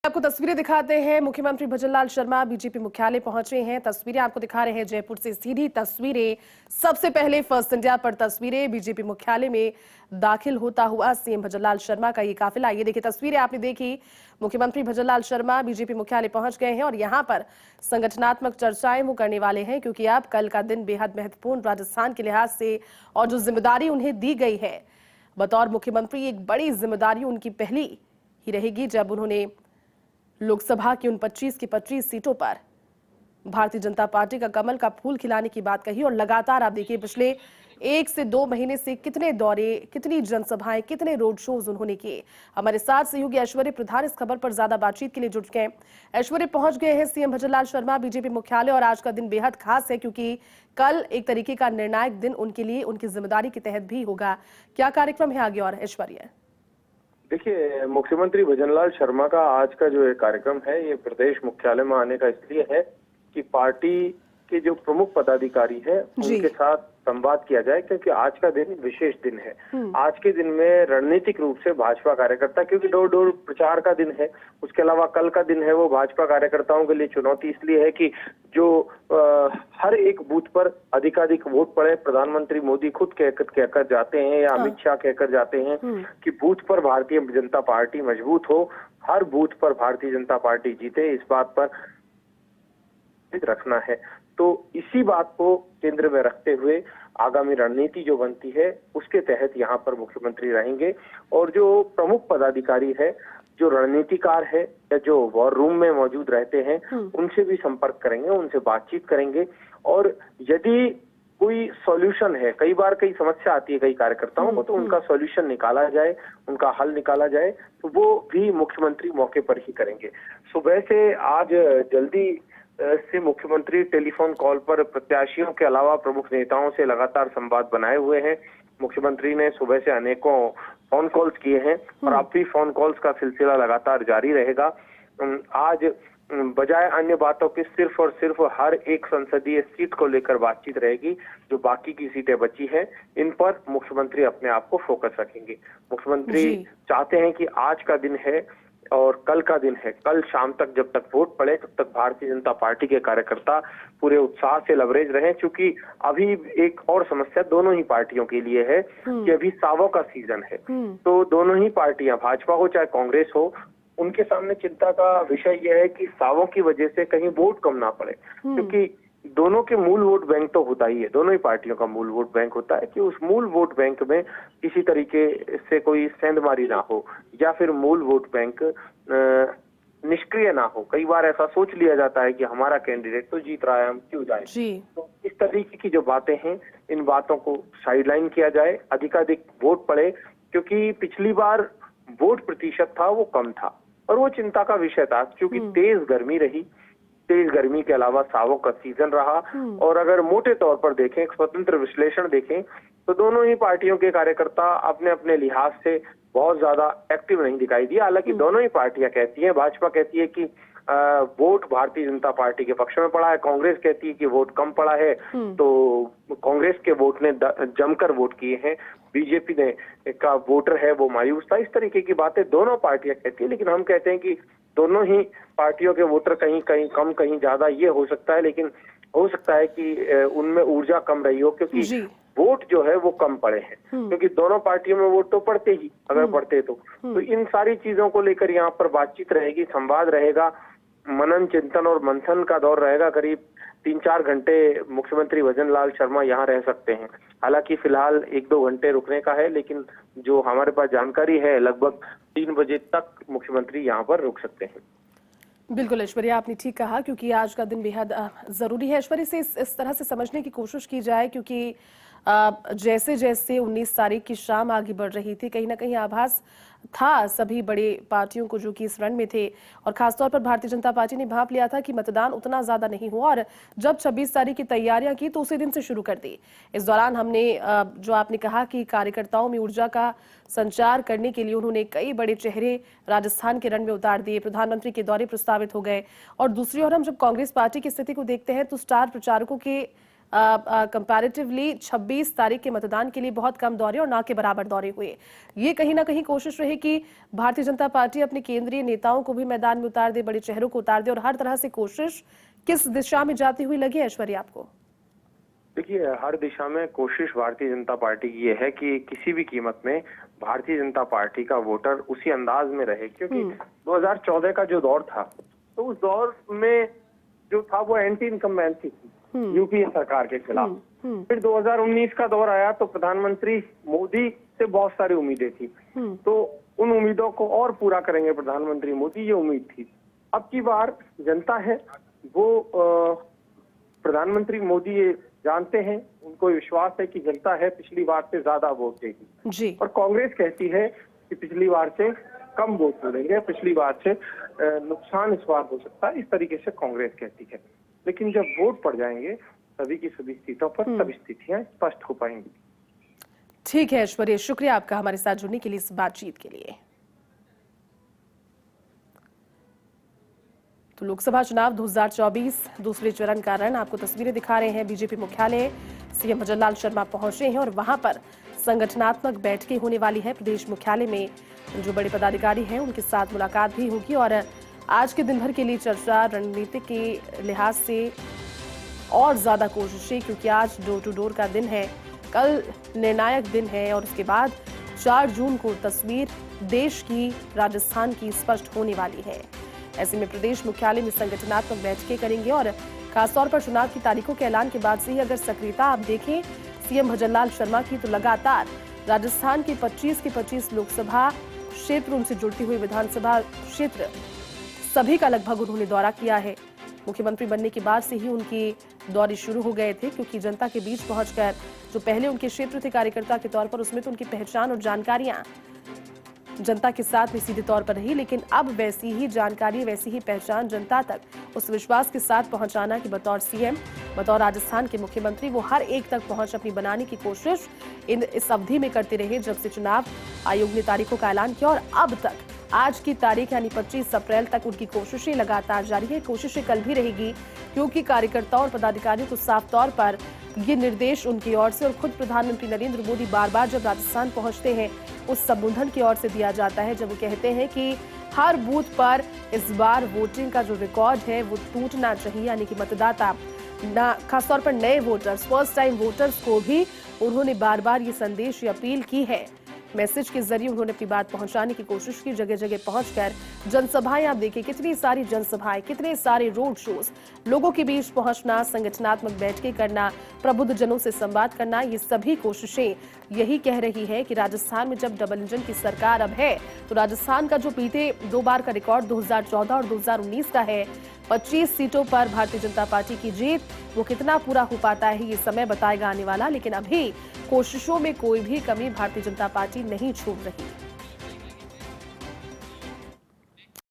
आपको तस्वीरें दिखाते हैं। मुख्यमंत्री भजनलाल शर्मा बीजेपी मुख्यालय पहुंचे हैं। तस्वीरें आपको दिखा रहे हैं जयपुर से सीधी तस्वीरें। सबसे पहले फर्स्ट इंडिया पर तस्वीरें। बीजेपी मुख्यालय में दाखिल होता हुआ सीएम भजनलाल शर्मा का ये काफिला। ये देखिए तस्वीरें आपने देखी। मुख्यमंत्री भजनलाल शर्मा बीजेपी मुख्यालय पहुंच गए हैं और यहां पर संगठनात्मक चर्चाएं वो करने वाले हैं, क्योंकि अब कल का दिन बेहद महत्वपूर्ण राजस्थान के लिहाज से और जो जिम्मेदारी उन्हें दी गई है बतौर मुख्यमंत्री, एक बड़ी जिम्मेदारी उनकी पहली ही रहेगी जब उन्होंने लोकसभा की उन 25 की 25 सीटों पर भारतीय जनता पार्टी का कमल का फूल खिलाने की बात कही। और लगातार आप देखिए पिछले 1 से 2 महीने से कितने दौरे, कितनी जनसभाएं, कितने रोड शोज उन्होंने किए। हमारे साथ सहयोगी ऐश्वर्य प्रधान इस खबर पर ज्यादा बातचीत के लिए जुट गए। ऐश्वर्य, पहुंच गए हैं सीएम भजनलाल शर्मा बीजेपी मुख्यालय और आज का दिन बेहद खास है क्योंकि कल एक तरीके का निर्णायक दिन उनके लिए उनकी जिम्मेदारी के तहत भी होगा। क्या कार्यक्रम है आगे? और ऐश्वर्य, देखिए, मुख्यमंत्री भजनलाल शर्मा का आज का जो ये कार्यक्रम है, ये प्रदेश मुख्यालय में आने का इसलिए है कि पार्टी के जो प्रमुख पदाधिकारी है उनके साथ संवाद किया जाए, क्योंकि आज का दिन विशेष दिन है। आज के दिन में रणनीतिक रूप से भाजपा कार्यकर्ता, क्योंकि डोर डोर प्रचार का दिन है, उसके अलावा कल का दिन है वो भाजपा कार्यकर्ताओं के लिए चुनौती इसलिए है कि जो हर एक बूथ पर अधिकाधिक वोट पड़े। प्रधानमंत्री मोदी खुद कहकर जाते हैं या अमित शाह कहकर जाते हैं कि बूथ पर भारतीय जनता पार्टी मजबूत हो, हर बूथ पर भारतीय जनता पार्टी जीते, इस बात पर रखना है। तो इसी बात को केंद्र में रखते हुए आगामी रणनीति जो बनती है उसके तहत यहाँ पर मुख्यमंत्री रहेंगे और जो प्रमुख पदाधिकारी है, जो रणनीतिकार है या जो वॉर रूम में मौजूद रहते हैं, उनसे भी संपर्क करेंगे, उनसे बातचीत करेंगे। और यदि कोई सॉल्यूशन है, कई बार कई समस्या आती है कई कार्यकर्ताओं को, तो उनका सॉल्यूशन निकाला जाए, उनका हल निकाला जाए, तो वो भी मुख्यमंत्री मौके पर ही करेंगे। सुबह से आज जल्दी से मुख्यमंत्री टेलीफोन कॉल पर प्रत्याशियों के अलावा प्रमुख नेताओं से लगातार संवाद बनाए हुए हैं। मुख्यमंत्री ने सुबह से अनेकों फोन कॉल्स किए हैं और अब भी फोन कॉल्स का सिलसिला लगातार जारी रहेगा। आज बजाय अन्य बातों के सिर्फ और सिर्फ हर एक संसदीय सीट को लेकर बातचीत रहेगी। जो बाकी की सीटें बची हैं, इन पर मुख्यमंत्री अपने आप को फोकस रखेंगे। मुख्यमंत्री चाहते हैं कि आज का दिन है और कल का दिन है, कल शाम तक जब तक वोट पड़े तब तक भारतीय जनता पार्टी के कार्यकर्ता पूरे उत्साह से लबरेज रहें, क्योंकि अभी एक और समस्या दोनों ही पार्टियों के लिए है कि अभी सावों का सीजन है। तो दोनों ही पार्टियां, भाजपा हो चाहे कांग्रेस हो, उनके सामने चिंता का विषय यह है कि सावों की वजह से कहीं वोट कम ना पड़े, क्योंकि दोनों के मूल वोट बैंक तो होता ही है, दोनों ही पार्टियों का मूल वोट बैंक होता है, कि उस मूल वोट बैंक में किसी तरीके से कोई सेंधमारी ना हो या फिर मूल वोट बैंक निष्क्रिय ना हो। कई बार ऐसा सोच लिया जाता है कि हमारा कैंडिडेट तो जीत रहा है, हम क्यों जाएं। तो इस तरीके की जो बातें हैं, इन बातों को साइडलाइन किया जाए, अधिकाधिक वोट पड़े, क्योंकि पिछली बार वोट प्रतिशत था वो कम था और वो चिंता का विषय था, क्योंकि तेज गर्मी रही। तेज गर्मी के अलावा सावों का सीजन रहा और अगर मोटे तौर पर देखें, एक स्वतंत्र विश्लेषण देखें, तो दोनों ही पार्टियों के कार्यकर्ता अपने अपने लिहाज से बहुत ज्यादा एक्टिव नहीं दिखाई दिया। हालांकि दोनों ही पार्टियां कहती हैं, भाजपा कहती है कि वोट भारतीय जनता पार्टी के पक्ष में पड़ा है, कांग्रेस कहती है कि वोट कम पड़ा है, तो कांग्रेस के वोट ने जमकर वोट किए हैं, बीजेपी ने का वोटर है वो मायूस था। इस तरीके की बातें दोनों पार्टियां कहती है, लेकिन हम कहते हैं कि दोनों ही पार्टियों के वोटर कहीं कहीं कम कहीं ज्यादा ये हो सकता है, लेकिन हो सकता है कि उनमें ऊर्जा कम रही हो, क्योंकि वोट जो है वो कम पड़े हैं, क्योंकि दोनों पार्टियों में वोट तो पड़ते ही, अगर पड़ते तो इन सारी चीजों को लेकर यहाँ पर बातचीत रहेगी, संवाद रहेगा, मनन चिंतन और मंथन का दौर रहेगा। करीब 3-4 घंटे मुख्यमंत्री भजनलाल शर्मा यहाँ रह सकते हैं। हालांकि फिलहाल 1-2 घंटे रुकने का है, लेकिन जो हमारे पास जानकारी है लगभग 3 बजे तक मुख्यमंत्री यहाँ पर रुक सकते हैं। बिल्कुल ऐश्वर्या, आपने ठीक कहा, क्योंकि आज का दिन बेहद जरूरी है। ऐश्वर्या से इस तरह से समझने की कोशिश की जाए, क्योंकि जैसे जैसे 19 तारीख की शाम आगे बढ़ रही थी, कहीं ना कहीं आभास था सभी बड़े पार्टियों को जो कि इस रण में थे, और खासतौर पर भारतीय जनता पार्टी ने भांप लिया था कि मतदान उतना ज्यादा नहीं हुआ, और जब 26 तारीख की तैयारियां की तो उसी दिन से शुरू कर दी। इस दौरान हमने जो आपने कहा कि कार्यकर्ताओं में ऊर्जा का संचार करने के लिए उन्होंने कई बड़े चेहरे राजस्थान के रण में उतार दिए, प्रधानमंत्री के दौरे प्रस्तावित हो गए। और दूसरी ओर हम जब कांग्रेस पार्टी की स्थिति को देखते हैं तो स्टार प्रचारकों के कंपैरेटिवली 26 तारीख के मतदान के लिए बहुत कम दौरे और ना के बराबर दौरे हुए। ये कहीं ना कहीं कोशिश रही कि भारतीय जनता पार्टी अपने केंद्रीय नेताओं को भी मैदान में उतार दे, बड़े चेहरों को उतार दे, और हर तरह से कोशिश किस दिशा में जाती हुई लगी ऐश्वर्या आपको? देखिए, हर दिशा में कोशिश भारतीय जनता पार्टी की ये है कि किसी भी कीमत में भारतीय जनता पार्टी का वोटर उसी अंदाज में रहे, क्योंकि 2014 का जो दौर था तो उस दौर में जो था वो एंटी इनकम्बेंसी थी यूपीए सरकार के खिलाफ। फिर 2019 का दौर आया तो प्रधानमंत्री मोदी से बहुत सारी उम्मीदें थी, तो उन उम्मीदों को और पूरा करेंगे प्रधानमंत्री मोदी, ये उम्मीद थी। अब की बार जनता है वो प्रधानमंत्री मोदी ये जानते हैं, उनको विश्वास है कि जनता है पिछली बार से ज्यादा वोट देगी जी। और कांग्रेस कहती है कि पिछली बार से कम वोट मिलेंगे, पिछली बार से नुकसान इस बार हो सकता है, इस तरीके से कांग्रेस कहती है। लेकिन जब वोट पड़ जाएंगे सभी की सभी सीटों पर तब स्थितियां स्पष्ट हो पाएंगी। ठीक है ऐश्वर्या, शुक्रिया आपका हमारे साथ जुड़ने के लिए, इस बातचीत के लिए। तो लोकसभा चुनाव 2024 दूसरे चरण का रण आपको तस्वीरें दिखा रहे हैं। बीजेपी मुख्यालय सीएम भजनलाल शर्मा पहुंचे हैं और वहां पर संगठनात्मक बैठकें होने वाली है। प्रदेश मुख्यालय में जो बड़े पदाधिकारी हैं उनके साथ मुलाकात भी होगी और आज के दिन भर के लिए चर्चा, रणनीति के लिहाज से और ज्यादा कोशिशें, क्योंकि आज डोर टू डोर का दिन है, कल निर्णायक दिन है और उसके बाद 4 जून को तस्वीर देश की, राजस्थान की स्पष्ट होने वाली है। ऐसे में प्रदेश मुख्यालय में संगठनात्मक बैठकें करेंगे और खासतौर पर चुनाव की तारीखों के ऐलान के बाद से ही अगर सक्रियता आप देखें सीएम भजनलाल शर्मा की, तो लगातार राजस्थान के 25 के 25 लोकसभा क्षेत्र, उनसे जुड़ती हुई विधानसभा क्षेत्र सभी का लगभग उन्होंने दौरा किया है। मुख्यमंत्री बनने के बाद से ही उनकी दौरे शुरू हो गए थे, क्योंकि जनता के बीच पहुंचकर जो पहले उनके क्षेत्र थे कार्यकर्ता के तौर पर, उसमें तो उनकी पहचान और जानकारियां जनता के साथ में सीधे तौर पर रही, लेकिन अब वैसी ही जानकारी, वैसी ही पहचान जनता तक उस विश्वास के साथ पहुंचाना कि बतौर सीएम, बतौर राजस्थान के मुख्यमंत्री वो हर एक तक पहुंच अपनी बनाने की कोशिश इस अवधि में करते रहे जब से चुनाव आयोग ने तारीखों का ऐलान किया। और अब तक आज की तारीख यानी 25 अप्रैल तक उनकी कोशिशें लगातार जारी है। कोशिशें कल भी रहेगी, क्योंकि कार्यकर्ताओं और पदाधिकारियों को साफ तौर पर ये निर्देश उनकी ओर से और खुद प्रधानमंत्री नरेंद्र मोदी बार बार जब राजस्थान पहुंचते हैं उस संबोधन की ओर से दिया जाता है, जब वो कहते हैं कि हर बूथ पर इस बार वोटिंग का जो रिकॉर्ड है वो टूटना चाहिए, यानी कि मतदाता ना, खासतौर पर नए वोटर्स, फर्स्ट टाइम वोटर्स को भी उन्होंने बार बार ये संदेश, ये अपील की है। मैसेज के जरिए उन्होंने अपनी बात पहुंचाने की कोशिश की, जगह जगह पहुंचकर जनसभाएं, आप देखिए कितनी सारी जनसभाएं, कितने सारे रोड शोज, लोगों के बीच पहुंचना, संगठनात्मक बैठकें करना, प्रबुद्ध जनों से संवाद करना, ये सभी कोशिशें यही कह रही है कि राजस्थान में जब डबल इंजन की सरकार अब है तो राजस्थान का जो बीते 2 बार का रिकॉर्ड 2014 और 2019 का है, 25 सीटों पर भारतीय जनता पार्टी की जीत, वो कितना पूरा हो पाता है ये समय बताएगा आने वाला। लेकिन अभी कोशिशों में कोई भी कमी भारतीय जनता पार्टी नहीं छोड़ रही।